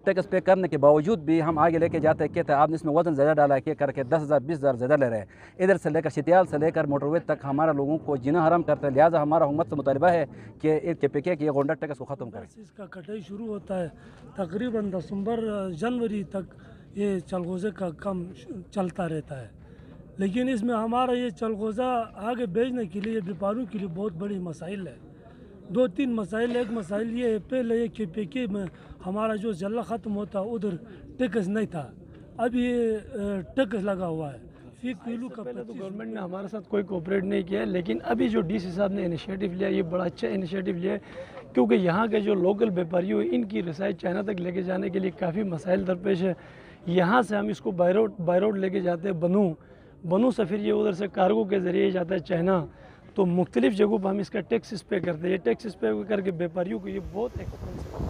Tax पे करने के बावजूद भी हम आगे लेके जाते हैं, कहते हैं आपने इसमें वजन ज़्यादा डाला है, क्या करके 10,000 20,000 ज़्यादा ले रहे हैं। इधर से लेकर शितियाल से लेकर मोटरवे तक हमारा लोगों को जीना हराम करता है। लिहाजा हमारा हुकूमत से मुतालबा है कि KPK की गोंडा टैक्स को ख़त्म करें। इसका कटाई शुरू होता है तकरीबन दिसंबर जनवरी तक ये चलगोज़े का काम चलता रहता है, लेकिन इसमें हमारा ये चलगोज़ा आगे बेचने के लिए व्यापारियों के लिए बहुत बड़ी मसाइल है। 2-3 मसाइल। एक मसाइल ये है, पहले ये KPK में हमारा जो जल्ला ख़त्म होता उधर टैक्स नहीं था, अब ये टैक्स लगा हुआ है। फी किलो का पहले तो गवर्नमेंट ने हमारे साथ कोई कोऑपरेट नहीं किया है, लेकिन अभी जो DC साहब ने इनिशिएटिव लिया ये बड़ा अच्छा इनिशिएटिव लिया है, क्योंकि यहाँ के जो लोकल व्यापारी हो इनकी रसाई चाइना तक लेके जाने के लिए काफ़ी मसाइल दरपेश है। यहाँ से हम इसको बाय रोड लेके जाते हैं बनू से, फिर ये उधर से कार्गो के ज़रिए जाता है चाइना। तो मुख्तलिफ़ जगहों पर हम इसका टैक्स पे करते हैं। ये टैक्स पे करके व्यापारियों को ये बहुत एक्सपेंसिव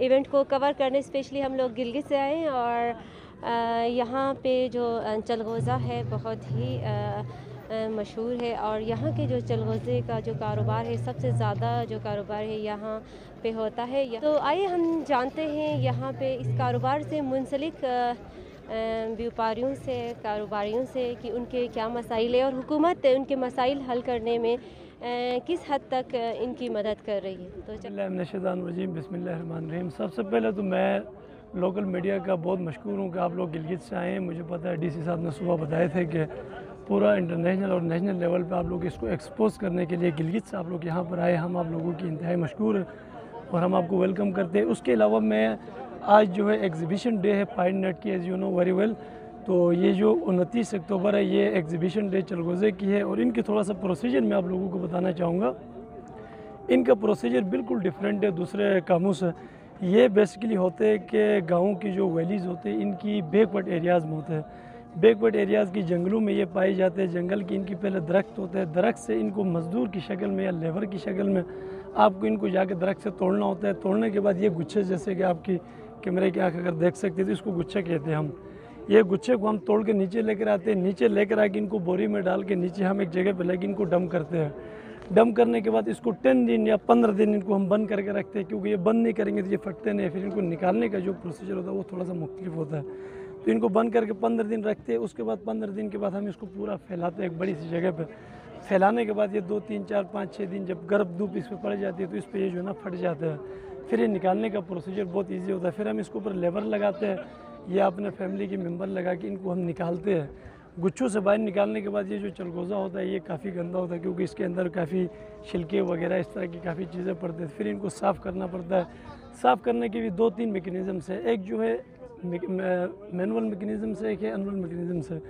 इवेंट को कवर करने स्पेशली हम लोग गिलगित से आए और यहाँ पे जो चलगोज़ा है बहुत ही मशहूर है और यहाँ के जो चलगोज़े का जो कारोबार है सबसे ज़्यादा जो कारोबार है यहाँ पे होता है। तो आइए हम जानते हैं यहाँ पे इस कारोबार से मुंसलिक व्यापारियों से, कारोबारियों से कि उनके क्या मसाइल है और हुकूमत उनके मसाइल हल करने में किस हद तक इनकी मदद कर रही है। तो बिस्मिल्लाहिर्रहमानिर्रहीम। सबसे पहले तो मैं लोकल मीडिया का बहुत मशकूर हूँ कि आप लोग गिलगित से आए हैं। मुझे पता है DC साहब ने सुबह बताए थे कि पूरा इंटरनेशनल और नेशनल लेवल पे आप लोग इसको एक्सपोज करने के लिए गिलगित से आप लोग यहाँ पर आए। हम आप लोगों की इंतहाई मशकूर है और हम आपको वेलकम करते हैं। उसके अलावा मैं आज जो है एग्ज़िबिशन डे है पाइन नट की, as you know very well. तो ये जो 29 अक्टूबर है ये एग्ज़िबिशन डे चलगोज़े की है और इनकी थोड़ा सा प्रोसीजर मैं आप लोगों को बताना चाहूँगा। इनका प्रोसीजर बिल्कुल डिफरेंट है दूसरे कामों से। ये बेसिकली होते हैं कि गाँव की जो वैलीज़ होते हैं इनकी बैकवर्ड एरियाज़ में होते हैं। बैकवर्ड एरियाज़ की जंगलों में ये पाए जाते हैं। जंगल की इनकी पहले दरख्त होते हैं, दरख्त से इनको मज़दूर की शक्ल में या लेबर की शक्ल में आपको इनको जाके दरख्त से तोड़ना होता है। तोड़ने के बाद ये गुच्छे, जैसे कि आपकी कैमरे की आँख अगर देख सकते तो इसको गुच्छे कहते हैं हम। ये गुच्छे को हम तोड़ के नीचे लेकर आते हैं। नीचे लेकर आके इनको बोरी में डाल के नीचे हम एक जगह पर लेके इनको डंप करते हैं। डंप करने के बाद इसको 10 दिन या 15 दिन इनको हम बंद करके रखते हैं, क्योंकि ये बंद नहीं करेंगे तो ये फटते नहीं। फिर इनको निकालने का जो प्रोसीजर होता है वो थोड़ा सा मुख्तलिफ होता है। तो इनको बंद करके 15 दिन रखते हैं। उसके बाद 15 दिन के बाद हम इसको पूरा फैलाते हैं एक बड़ी सी जगह पर। फैलाने के बाद ये 2, 3, 4, 5, 6 दिन जब गर्म धूप इस पर पड़ जाती है तो इस पर ये जो है ना फट जाता है। फिर ये निकालने का प्रोसीजर बहुत ईजी होता है। फिर हम इसके ऊपर लेबर लगाते हैं या अपने फैमिली के मेम्बर लगा के इनको हम निकालते हैं। गुच्छों से बाहर निकालने के बाद ये जो चलगोज़ा होता है ये काफ़ी गंदा होता है, क्योंकि इसके अंदर काफ़ी छिलके वगैरह इस तरह की काफ़ी चीज़ें पड़ती हैं। फिर इनको साफ़ करना पड़ता है। साफ़ करने के भी 2-3 मैकेनिज़्म है। एक जो है मैनुअल मैकेनिज़्म से, एक है एनुअल मैकेनिज़्म से।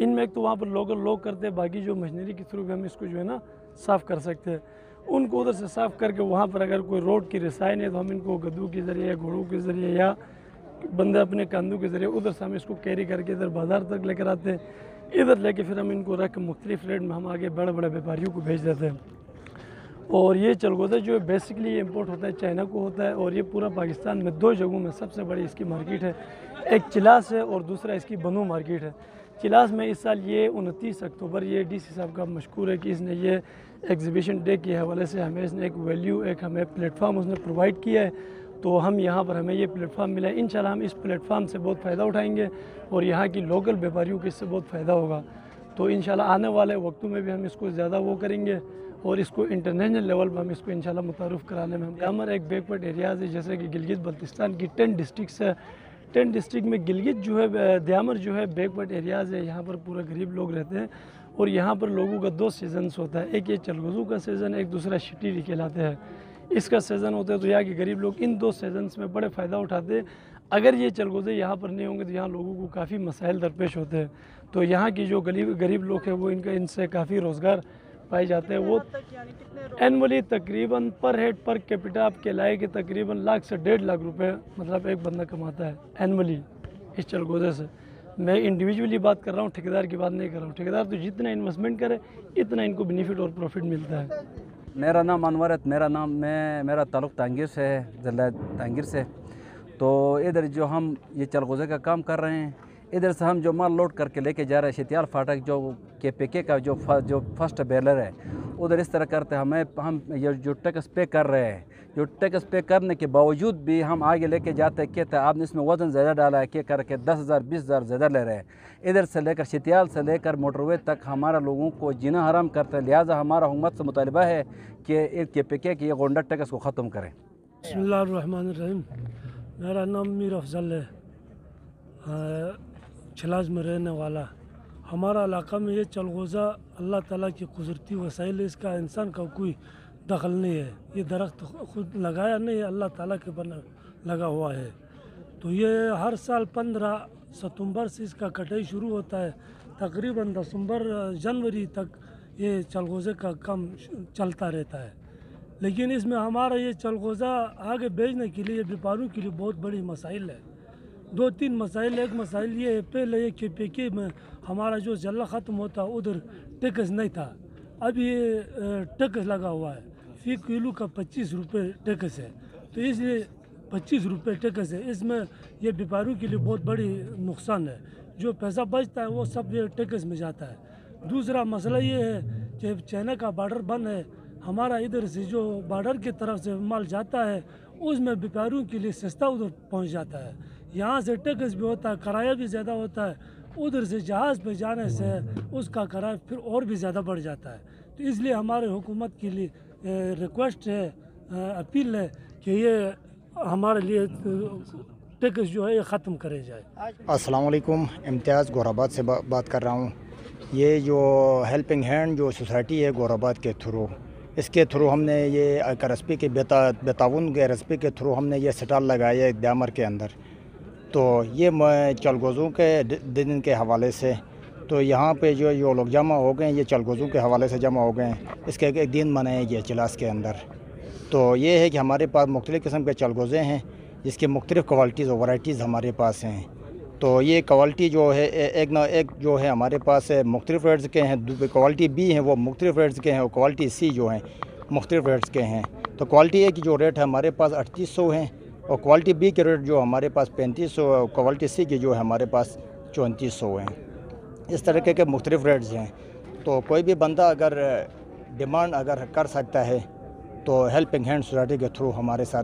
इनमें एक तो वहाँ पर लोग करते हैं, बाकी जो मशीनरी के थ्रू भी हम इसको जो है ना साफ़ कर सकते हैं। उनको उधर से साफ़ करके वहाँ पर अगर कोई रोड की रसायन है तो हम इनको गद्दू के ज़रिए या घोड़ों के ज़रिए या बंदे अपने कंधों के ज़रिए उधर से हम इसको कैरी करके इधर बाज़ार तक लेकर आते हैं। इधर लेके फिर हम इनको रख के मुख्तलिफ रेट में हम आगे बड़े बड़े व्यापारियों को भेज देते हैं। और ये चलगोज़ा जो है बेसिकली ये इम्पोर्ट होता है चाइना को होता है और ये पूरा पाकिस्तान में 2 जगहों में सबसे बड़ी इसकी मार्केट है। एक चिलास है और दूसरा इसकी बनू मार्केट है। चिलास में इस साल ये 29 अक्टूबर ये DC साहब का मशकूर है कि इसने ये एग्ज़िबिशन डे के हवाले से हमें इसने एक वैल्यू, एक हमें प्लेटफार्म उसने प्रोवाइड किया है। तो हम यहाँ पर हमें ये प्लेटफार्म मिला है। इंशाल्लाह हम इस प्लेटफार्म से बहुत फ़ायदा उठाएंगे और यहाँ की लोकल व्यापारियों को इससे बहुत फ़ायदा होगा। तो इंशाल्लाह आने वाले वक्तों में भी हम इसको ज़्यादा वो करेंगे और इसको इंटरनेशनल लेवल पर हम इसको इंशाल्लाह मुतारुफ़ कराने में हमारा एक बैकवर्ड एरियाज़ है, जैसे कि गिलगित बल्तिस्तान की 10 डिस्ट्रिक्स है। 10 डिस्ट्रिक्ट में गिलगित जो है, द्यामर जो है बैकवर्ड एरियाज़ है। यहाँ पर पूरा गरीब लोग रहते हैं और यहाँ पर लोगों का 2 सीज़न्स होता है। एक ये चलगोज़ू का सीज़न, एक दूसरा शिटी कहलाते हैं। इसका सीज़न होता है तो यहाँ के गरीब लोग इन 2 सीज़न्स में बड़े फ़ायदा उठाते हैं। अगर ये चलगोज़े यहाँ पर नहीं होंगे तो यहाँ लोगों को काफ़ी मसाइल दरपेश होते हैं। तो यहाँ की जो गरीब लोग हैं वो इनसे काफ़ी रोज़गार पाए जाते हैं वो एनुअली तकरीबन पर हेड पर कैपिटा आप कहलाए कि तकरीबन लाख से 1.5 लाख रुपए मतलब एक बंदा कमाता है एनुअली इस चलगोज़े से। मैं इंडिविजुअली बात कर रहा हूँ, ठेकेदार की बात नहीं कर रहा हूँ। ठेकेदार तो जितना इन्वेस्टमेंट करे इतना इनको बेनिफिट और प्रॉफिट मिलता है। मेरा नाम अनवर है। मेरा ताल्लुक़ तांगीर से है, ज़िला तांगीर से। तो इधर जो हम ये चलगोज़े का काम कर रहे हैं, इधर से हम जो माल लोड करके लेके जा रहे हैं शतियाल फाटक जो KPK का जो फर्स्ट बेलर है उधर इस तरह करते हैं। हम ये जो टैक्स पे कर रहे हैं, जो टैक्स पे करने के बावजूद भी हम आगे लेके जाते हैं कहते हैं आपने इसमें वज़न ज़्यादा डाला है के करके 10,000 20,000 ज़्यादा ले रहे हैं। इधर से लेकर शतियाल से लेकर मोटरवे तक हमारा लोगों को जीना हराम करते हैं। लिहाजा हमारा हुकूमत से मुतालबा है कि KPK की ये गोंडा टैक्स को ख़त्म करें। बिस्मिल्लाहिर्रहमानिर्रहीम। मेरा नाम मीर अफजल है, छलाज में रहने वाला। हमारा इलाका में ये चलगोज़ा अल्लाह ताला की कुदरती वसाइल, इसका इंसान का कोई दखल नहीं है। ये दरख्त खुद लगाया नहीं है, अल्लाह ताला के बना लगा हुआ है। तो ये हर साल 15 सितंबर से इसका कटाई शुरू होता है। तकरीबन जनवरी तक ये चलगोज़े का काम चलता रहता है। लेकिन इसमें हमारा ये चलगोज़ा आगे बेचने के लिए व्यापारियों के लिए बहुत बड़ी मसाइल है। 2-3 मसाइल। एक मसाइल ये है, पहले ये KPK में हमारा जो जल्ला ख़त्म होता उधर टैक्स नहीं था, अब ये टैक्स लगा हुआ है। फी किलो का 25 रुपये टैक्स है। तो इसलिए 25 रुपये टैक्स है। इसमें ये व्यापारियों के लिए बहुत बड़ी नुकसान है। जो पैसा बचता है वो सब ये टैक्स में जाता है। दूसरा मसला ये है कि चाइना का बॉर्डर बंद है। हमारा इधर से जो बॉर्डर की तरफ से माल जाता है उसमें व्यापारियों के लिए सस्ता उधर पहुंच जाता है। यहाँ से टैक्स भी होता है, किराया भी ज़्यादा होता है। उधर से जहाज़ पे जाने से उसका किराया फिर और भी ज़्यादा बढ़ जाता है। तो इसलिए हमारे हुकूमत के लिए रिक्वेस्ट है, अपील है कि ये हमारे लिए टैक्स जो है ये ख़त्म करे जाए। अस्सलाम वालेकुम। इम्तियाज़ गोराबाद से बात कर रहा हूँ। ये जो हेल्पिंग हैंड जो सोसाइटी है गोराबाद के थ्रू, इसके थ्रू हमने ये RSP के बेताउन के RSP के थ्रू हमने ये स्टॉल लगाया है ड्यामर के अंदर। तो ये चलगोज़ों के दिन के हवाले से तो यहाँ पे जो लोग जमा हो गए, ये चलगोज़ों के हवाले से जमा हो गए। इसके एक दिन मनाया गया इजलास के अंदर। तो ये है कि हमारे पास मुख्तलिफ़ किस्म के चलगोज़े हैं जिसकी मुख्तलिफ़ क्वालिटीज़ और वैराइटीज़ हमारे पास हैं। तो ये क्वालिटी जो है एक ना एक जो है हमारे पास मुख्तलिफ़ रेट्स के हैं। क्वालिटी B हैं वो मुख्तलिफ़ रेट्स के हैं, और क्वालिटी C जो हैं मुख्तलिफ़ रेट्स के हैं। तो क्वालिटी A की जो रेट है हमारे पास 3800 हैं, और क्वालिटी B के रेट जो हमारे पास 3500, और क्वालिटी C की जो है हमारे पास 3400 हैं। इस तरीके के मुख्तलिफ़ रेट्स हैं। तो कोई भी बंदा अगर डिमांड अगर कर सकता है तो हेल्पिंग हैंड सोसाइटी के थ्रू हमारे साथ